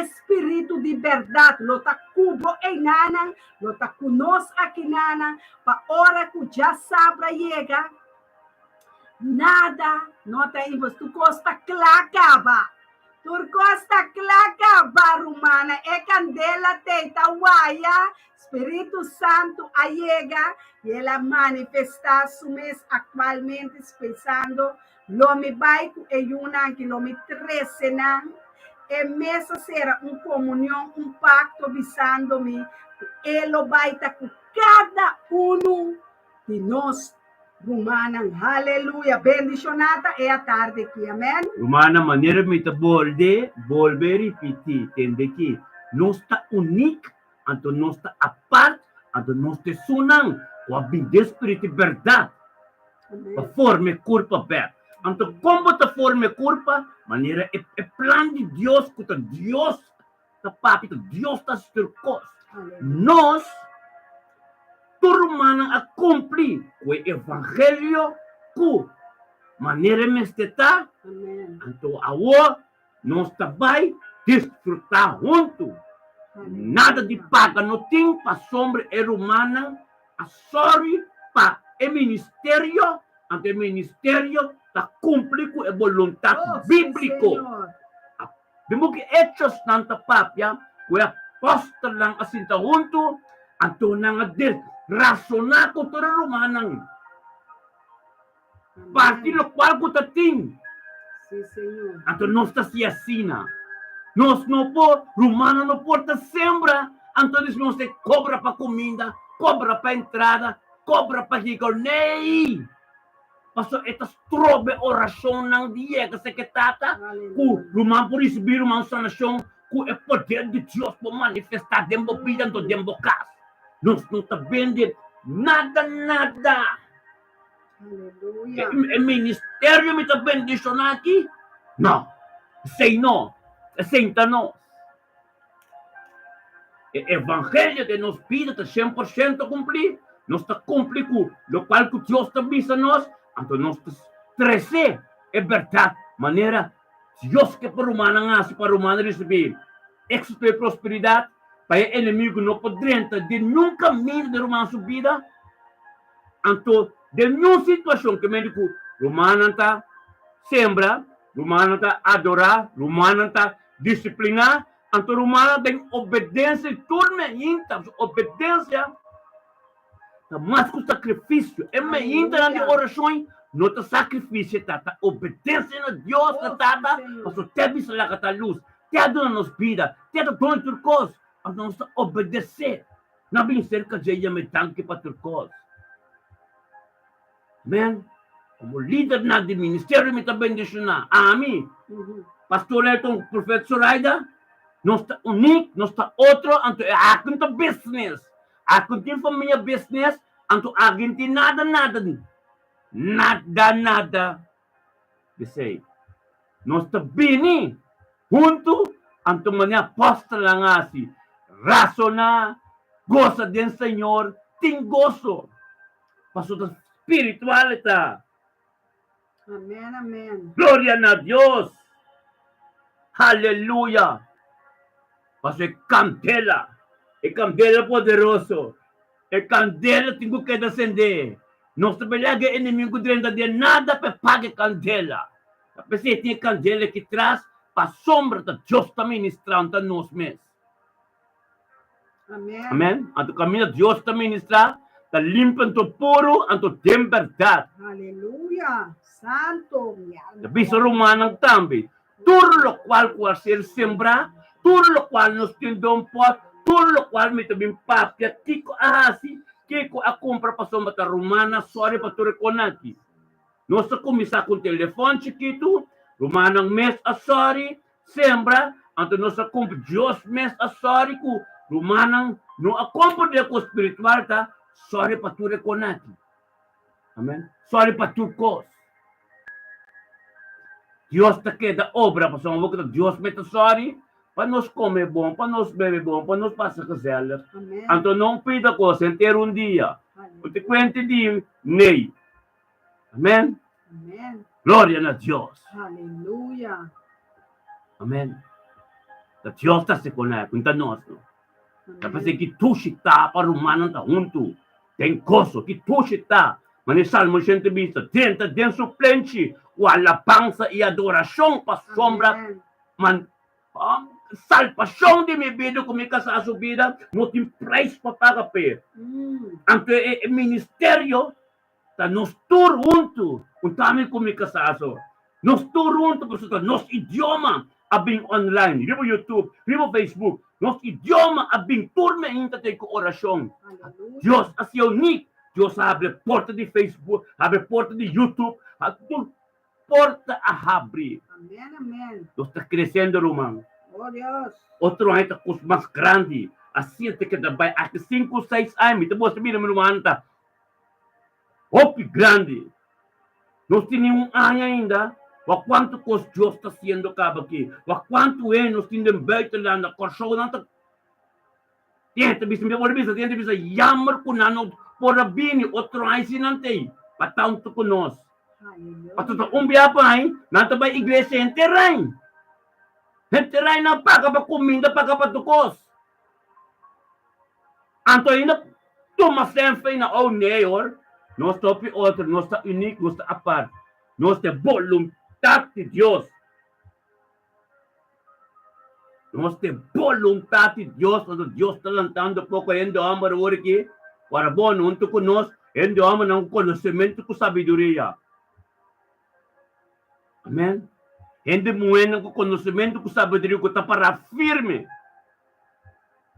espírito de verdade, lo tá cubo em nana, lo tá conosco aqui nana, para hora que já sabe chega, nada, não tem você, tu costa clacaba, tu costa clacaba, romana, é candela teita guaia, Espírito Santo chega e ela manifesta su mês atualmente pensando lo me vai e una que lo me tresena e mesa será comunhão, pacto visando-me ele vai estar com cada de nós romana, aleluia, bendicionada é a tarde aqui, amém? Romana, maneira me te volver repetir, entende que nós está único, então nós está a parte, então nós te sunang, com a vida espírita de verdade, para forma culpa aberta. Então, como te forma culpa, maneira é plano de Deus, que Deus está papi, Deus está estrucos. Nós, turmana a cumprir o evangelho, que maneira me está, então agora nós também desfrutar junto. Nada de paga, não tem para sombra humana, a sorry para o ministério, ante o ministério está cumprir com a vontade bíblica. Vemos que hechos nanta papia, o apóstolo lang asinta junto, anto nang razonar com toda romana. Parte lo qual ko tating. Sim, Senhor. Anto nós está se assina. Nós não pode, romano não pode sembra, então nós se cobra para comida, cobra para entrada, cobra para rico, nem. Passou estas trobe oração não dia que se que tata, o romano por receber uma sanação, que é poder de Deus para manifestar dentro da vida, dentro da casa. Nós não está vendo nada. Aleluia. O ministério me está bendicionando aqui? Não. Sei não. Senta nós. O evangelho que nos pide está 100% cumprir. Nós está cumprir com o qual que Deus está visa nós. Então nós crescer. É verdade. Maneira, Deus que para o humano nasce, para o humano receber êxito e prosperidade, para o inimigo não podrenta de nunca menos de romana subida. Então, de nenhuma situação que médico romana está sembra, romana está adorar, romana está disciplinar, então romana tem obediência, turma inta, obediência, tá mais que o sacrifício, é ainda na oração, não está sacrifício, tá obediência a Deus, tá, mas o tempo se lá que luz, te dona nos vida, te dona turcos, a nós obedecer, não bem cerca de ela me tanque para turcos. Amen. Como líder na de ministério, me também bendição na. Amém. Pastor Elton, profeta Zoraida, nós está único, nós está outro, anto é aqui no business. Aqui tem família business, anto aqui tem nada. Nada. Disse, nós está bem, junto, anto mania apóstola nga si, raso na, goza din Senhor, tem gozo. Pastor espiritualidade. Amém. Glória a Deus. Aleluia. Pastor é candela poderoso. É candela tenho que descender. Nós trabalhamos inimigo dentro de nada para pagar candela. A pessoa tem candela que traz para a sombra de Deus está ministrando a nós mesmos. Amém. A caminho de Deus está ministrando. Está limpando puro, anto tem verdade. Aleluia. Santo. Bisa romano também. Tudo o qual ser sembrar, tudo o qual nos tem dom pot, tudo o qual me também papia, kiko ahasi, kiko a compra para sombra romana, sorry para tu reconhece. Nós começar com o telefone chiquito, romano mês a sorry, sembra, anto nós compra Deus mês a sorry, com romano não a compra de com espiritual, tá? Sorry para tu reconhece. Amém? Sorry para tu cos. Deus está aqui da obra, para só que Deus mete sorry, para nós comer bom, para nós beber bom, para nós passar casela. Então não pida coisa inteiro dia. O te quente dia, nem. Amém? Glória a Deus. Aleluia. Amém. Deus está se conectando, então nós não. Dapat que tu está para o humano está junto. Tem coisa que tu está. Mas Salmo 120, tenta den suplente, o alabança e adoração para sombra. Man, salvação de minha vida, como é que essa subida, não tem preço para pagar pé. Então, o ministério, está nos tur junto, o também como é que essa nos tur junto, por nosso idioma, abing online, ribo YouTube, ribo Facebook, nosso idioma abing turma ainda tem com oração. Deus assim único, Deus abre porta de Facebook, abre porta de YouTube, abre porta a abrir. Amém. Deus está crescendo, irmão. Oh Deus. Outro ainda com os mais grandes, assim tem que trabalhar há 5, 6 anos, então você mira, meu irmão, tá? Ope grande. Nós temos ano ainda. O quanto coisa Deus está sendo aqui. O quanto nós temos beito lá na corção. Tenta bisa yammer ko nano por bini outro ai sinante. Pataun to ko nós. Patuto umbia pa ai, nanto ba igreja enterrain. Enterrain na paga pa kuminda paga pa tukos. Anto ainda toma sempre na o neor. Nós topi outro, nós está único, nós está apart. Nós tem voluntade de Deus. Nós temos vontade de Deus, quando Deus está lançando pouco ainda amor aqui, para bom junto conosco, ainda amor não conhecimento com sabedoria. Amém? Ainda muito com conhecimento com sabedoria que está para firme.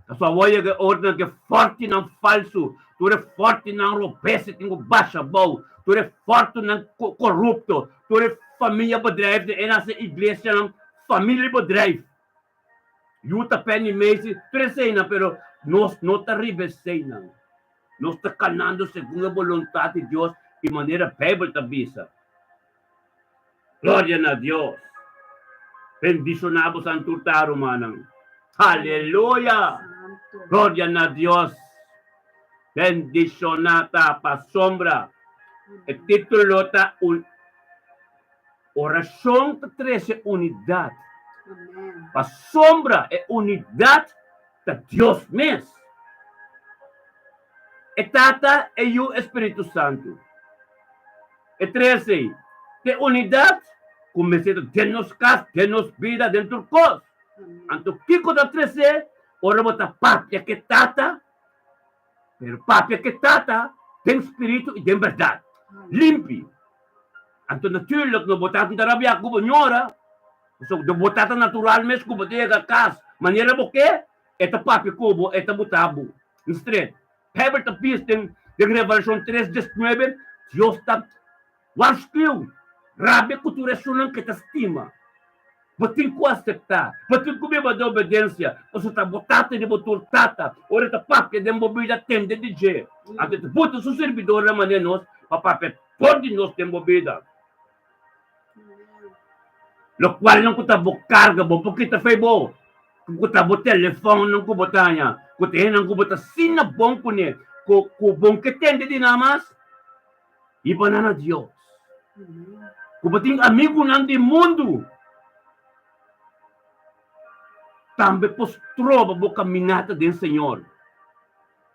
A sua voz é ordem que forte não falso, tu é forte não robesse, tem baixa boa, tu é forte não corrupto, tu é família bedrijf, de ena igreja não família bedrijf. Yuta penny mesi, tresena, pero nós não está ribesena. Nós está canando segundo a vontade de Deus de maneira bíblica bisa. Glória a Deus. Bendicionamos ang turtaro manang. Aleluia. Glória a Deus. Bendicionata pa sombra. E título ta oração 13 unidade. Amém. A sombra é unidade ta Dios mes. E Tata e o Espírito Santo. E 13, de unidad, comecei a nos cas, nos vida dentro cos. Anto Kiko da 13, ora bota papia que Tata, pero papia que Tata, tem espírito e tem verdade. Limpi. Anto natuurlijk, no botaten tarabia, kubo nyora. So, do botaten natural mes, kubo tega kas. Manera mo ke, eta papi kubo, eta butabo. Instead, Heber ta pis de Revelation 3:19, Dios ta waskiu. Rabi kuturesunan kita estima. Batin ko aceptar. Batin ko beba de obediência. Oso ta botate de botur tata. Ora ta papi de mobila tende de je. Ante ta boto su servidor na manenos, papape pode nos de mobila. Lo cual não kutabo carga bo porque foi bom. Kutabo telefone não kubotanya. Kutehen não kubota sina bom kune. Ko bom que tende de namas. Iba na Dios. Kubating amigo nan di mundo. Tambe postrova bo caminhata do Senhor.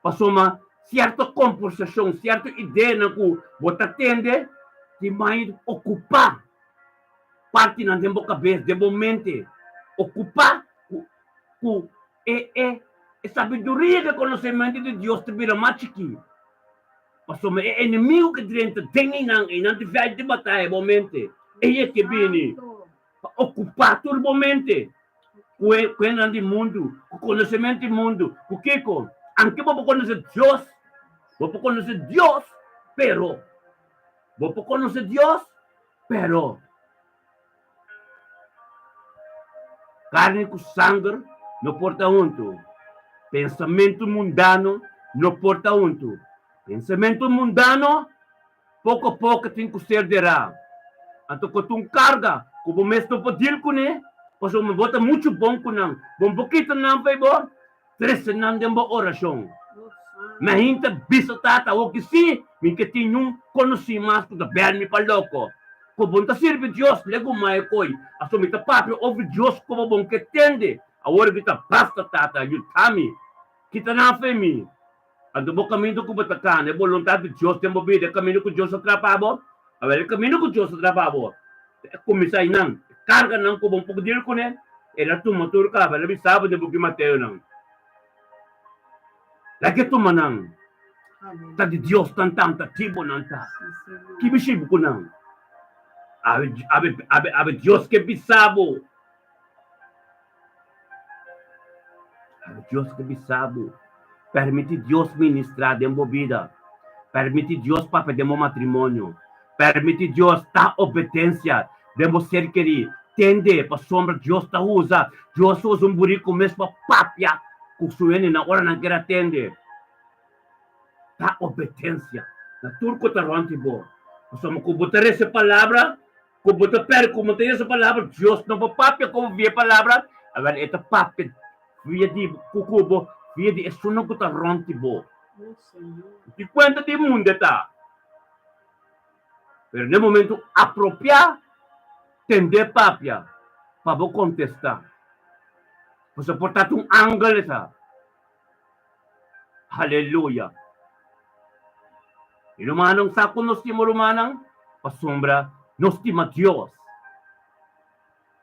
Passou uma certa conversação, certa ideia na que bota tende de mais ocupar parte na dembo cabeça, dembo mente, ocupar com sabedoria e conhecimento de Deus te vira mais chique. Passou uma inimigo que dentro tem não te vai de batalha momente. E que bem ocupar todo momento. Quando de mundo, o conhecimento do mundo, o que com, anche vou conhecer Deus, pero vou conhecer Deus, pero carne com sangue não porta unto, pensamento mundano não porta unto, pensamento mundano pouco a pouco tem que ser derá, anto que tu carga, como mesmo poder com né. Pasal me bota muito bom com não. Bom pouquinho não vai bom. Três não tem boa oração. Mas ainda bisa tata o que sim, me que tinha conhecimento da bem me paloko. Como tá serve Deus, lego mai coi. Assumi ta papo ouve Deus como bom que tende. Agora que tá basta tata, yutami. Kita na femi. Ando bo caminho com batacan, é vontade de Deus tem bobida, caminho com Deus atrapabo. A ver, caminho com Deus atrapabo. Começar não. Carga não como um pouco de com né era tu motor ka bala bisabo de bugi Mateo não lagi tu manang ta de Dios tantam ta tibo nanta que bicho com não abe Dios que bisabo abe Dios que bisabo permite Dios ministrar de vida permite Dios para de matrimônio permite Dios ta obediência devemos ser queridos. Tende, para sombra, Deus está usa. Deus usa burico mesmo para papia. Kusuene na hora não quer atender. Tá obediência. Na turco tá rontibo. Passamos com botar essa palavra, com botar per, com botar essa palavra, Deus não vai papia como via palavra. Agora, esta papia, via de cucubo, via de isso não tá rontibo. E quanto de mundo tá? Pero no momento apropriado, tender papia para vou contestar. Você portar um ângulo essa. Aleluia. E lumanang sa kunosimo lumanang pasombra nos estima Dios.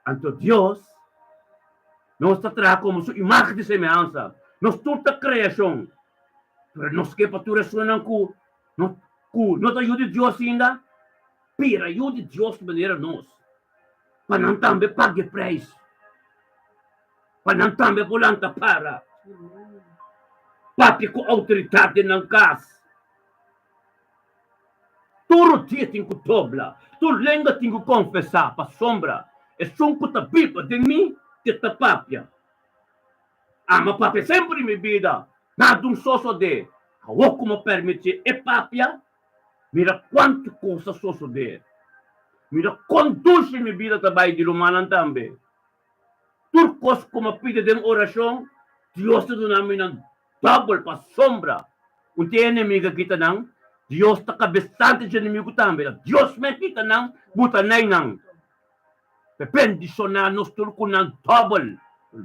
Anto Dios nos trata como sua imagem de semelhança. Nos toda a criação. Pero nos que patura sunan ku no te ajude Deus ainda. Pira ajude Deus de maneira nós. Para não também pague preço. Para não também volanta para. Papi com autoridade não casa. Todo dia tem que dobrar. Tu lenga tem que confessar para sombra. É só que tá bipa de mim, que tá papia. Mas papi sempre me vida. Nada só de. Ao como permite é papia. Mira quanto coisa só de. Mira conduz minha vida também de lumanan também. Turcos como pide de oração, Deus te dá minha double para sombra. Um tem inimigo kita nang, Deus ta kabestante de inimigo também. Deus me kita nang, buta nay nang. Depende só na nos turco nang double.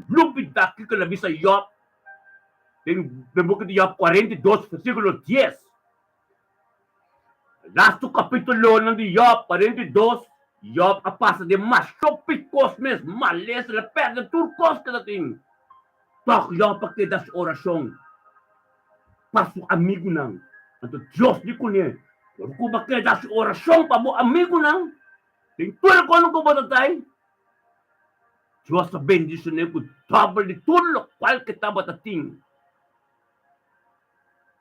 Lupit daqui que la bisa yop. Tem book de Job 42, versículo 10. Last capítulo ng de Job 42, Job a passa de machopicos mes, males, la perda turcos ka dating. Tok Job pa das orasyon. Paso amigo nang. Anto Diyos di ko niya. Kung ba das orasyon pa mo amigo nang. Ting tulog ko anong kumatatay. Diyos sa bendisyon niya ko double di tulog. Qual kita batating.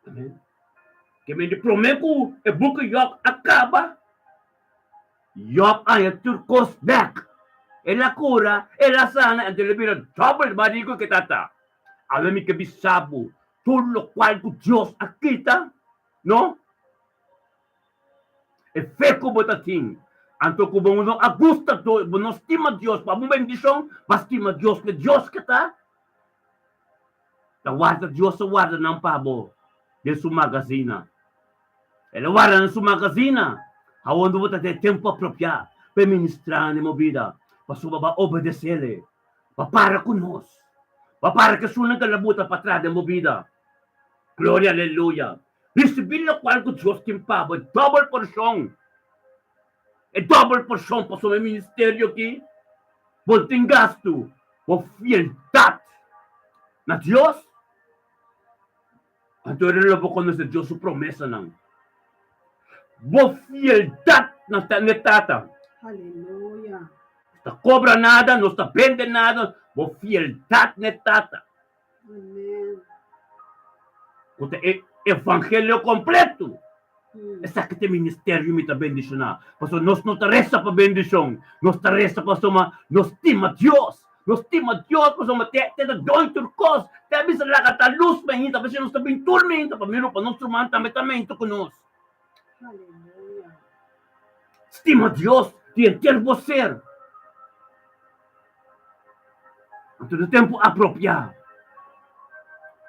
Amen. Que me prometo e buco Job acaba. Job ay turcos back. E la cura, e la sana, e delibera double marico que tata. Alam mi que bisabo, tulok qual ko Dios akita, no? E feco botating. Anto ko bungo agusta to, buno stima Dios, pa mo bendisyon, bastima Dios que Dios kita. Tawada Dios sa wada ng pabo. De su magazina. E la wada ng su magazina. Hawando mo tate tempo apropriado. Per ministrare mo vida. Pasuma ba obedecele. Papara kunos. Papara kasunan kalabuta patrada mo vida. Gloria, aleluya. Recibil qual ko Diyos kimpabo. Double portion. E double portion pa sa may ministeryo ki. Bunting gasto. O fieldad. Na Diyos. Anto rin labo ko na sa Diyos sa promesa ng. O fieldad na tata. Hallelujah. Não cobra nada, não está vende nada, por fieldade netata. Amen. O evangelho completo. Essa que tem ministério me está bendicionando. Porque nós não resta para bendição, nós resta para soma, nós estima Deus. Nós estima Deus, para soma, te dois turcos, te avisa lá que a luz me ainda, para nós está bem turmenta, para mim, para nós tomar também conosco. Hallelujah. Estima Deus, de ter você. No tempo apropriado.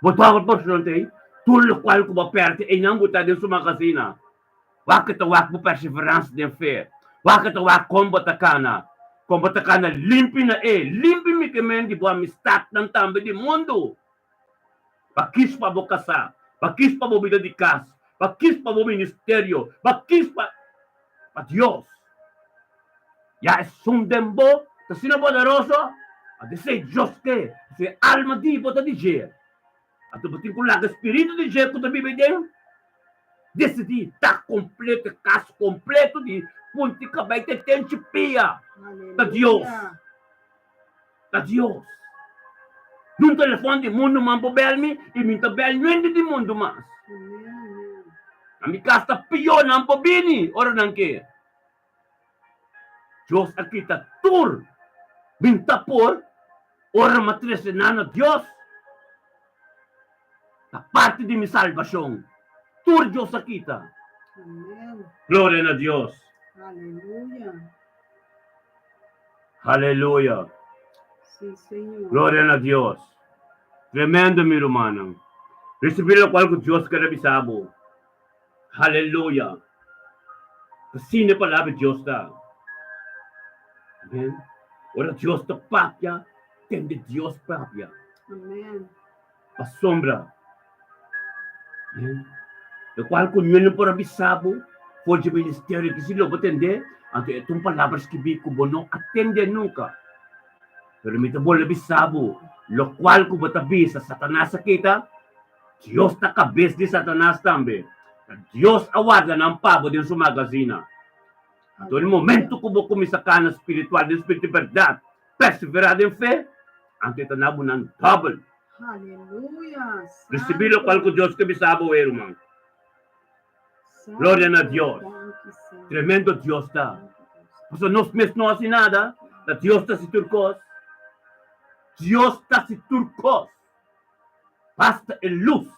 Botava por fronte, tudo qual que vai perto e não botar dentro de uma casina. Waka tawak mo perseverança de fé. Waka tawak kombata kana. Kombata kana limpi na limpi mi kemen di buah mistat ng tambe di mundo. Bakis pa mo kasa, bakis pa mo bida di kas, bakis pa mo ministeryo, bakis pa Dios. Ya es un dembo, tasino poderoso. At say Diyos ke, say alma di po ta di Diyo. At bating ko lang, espiritu di Diyo ko ta bibigyan. Decidi, ta completo, caso completo di punti ka ba ite tenchipia. Ta Diyos. Ta Diyos. Nung telefon di mundo man po belmi, iminta belmi di mundo mas. Kami kasta piyon ang po bini, ora nang ke. Diyos akita tur, binta por, ora matrese na Dios. Na parte de mi salvación. Tur Dios akita. Amen. Gloria a Dios. Hallelujah. Aleluya. Sí, Señor. Gloria a Dios. Tremendo mi hermano. Recibir lo cual con Dios que revisamos. Aleluya. Kasi na palabra Dios ta. Amen. Ora Dios ta papia. Tende Dios papia. Amen. Pasombra. Amen. Lo cual con yun por abisabo. For the ministerio que si lo atende. Anto itong palabras que vi ko bono atende nunca. Pero may tabol abisabo. Lo cual ko batabi sa Satanas sa kita. Dios ta kabis di Satanas tambe. Dios awada ng pabo din sa magazina. At no momento ko mo kumisakana espiritual din espiritu de verdad. Perseverado en fe. Ang titanabo ng double. Hallelujah. Recibilo cual ko Dios que bisabo hermano. Gloria a Dios. Tremendo Dios ta. Porque nos mes no hace nada. La Dios ta si turcos. Dios ta si turcos. Basta el luz.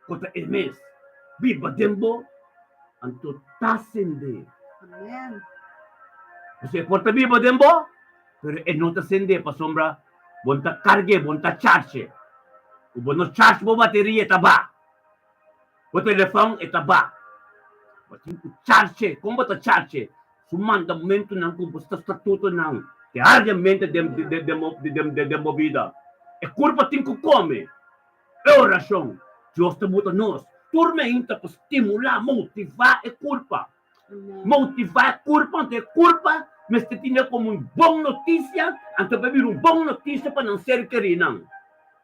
Contra el mes. Viva dembo. Anto tasende. Amen. Kasi porta viva dembo. Pero no tasende pa sombra. Bonta cargue, bonta charge. Ubono charge mo bateria taba. O telefone etaba. Batin ko charge. Kung bata charge. Sumanda momento ng kumpusta statuto ng diariamente de movida. E curva tin ko come. oração. Deus te bota nós. Tormenta para estimular, motivar e culpa. Motivar a culpa, ante culpa, mas te tinha como uma boa notícia, ante beber uma boa notícia para não ser querido.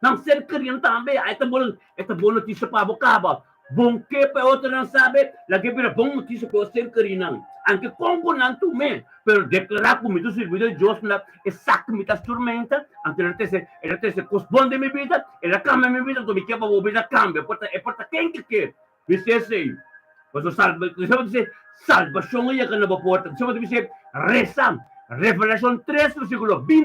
Não ser querido também, esta boa notícia para a boca. Bom que para outra não sabe, lá que para boa notícia para ser querido. Anche como não tomei, pero declarar comigo o serviço de Deus na exatamente as tormentas, anche ela se corresponde a minha vida, ela cambia minha vida, então me quer para a vida cambia, é para quem que quer. Você sei, mas o salvação é que não pode, você vai dizer, reza, Revelação 3, versículo 20.